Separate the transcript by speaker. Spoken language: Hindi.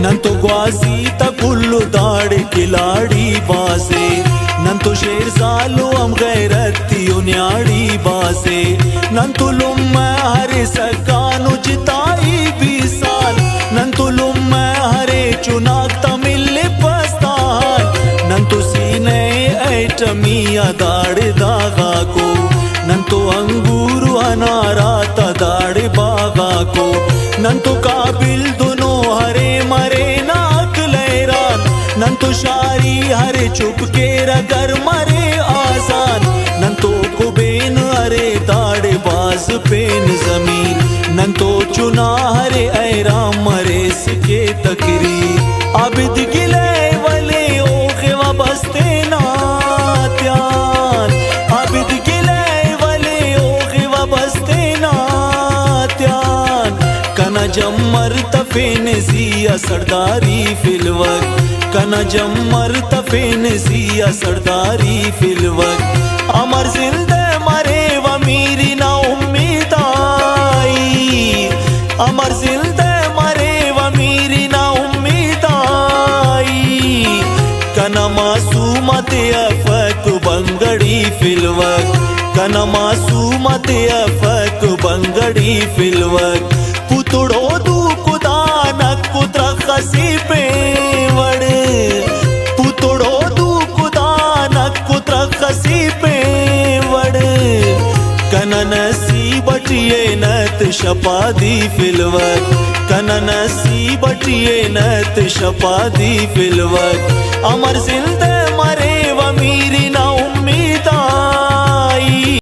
Speaker 1: नंतो ग्वासी तकुल्लु दाड़ किलाड़ी बासे नंतो शेर सालू हम गैरतियो न्याड़ी बासे नंतो लुम हरे सकानु जिताई 20 साल नंतो लुम हरे चुनाक तमिल पस्तान नंतो सीने ऐटमिया दाड़ दागा को नंतो अंगूर अनारा दाड़ बागा को नंतो काबिल दोनों हरे मरे नाक लहरान नंतो शारी हरे चुप के रगर मरे आसान नंतो कुबेन हरे दाड़ बाज पेन जमीन नंतो चुना हरे ऐराम मरे सके तकरी आबिद गिले वले ओखे वबस्ते नात्यान आबिद गिले वले ओखे वबस्ते नात्यान कना जम्मर तफेन जिया सरदारी फिलवक कना जम्मर तफेन जिया सरदारी फिलवक अमर जिंदे मरे व मेरी ना उम्मीद आई अमर जिंदे मरे व मेरी ना उम्मीद आई कना मासूमत अफक बंगड़ी फिलवक कना मासूमत अफक बंगड़ी फिलवक पुतड़ो दू कुदानक कुत्र खसी पे वड़ पुतड़ो दू कुदानक कुत्र खसी पे वड़ कननसी बटिए नत शपादी फिलवक कननसी बटिए नत शपादी फिलवक अमर जिंदे मरे व मेरी ना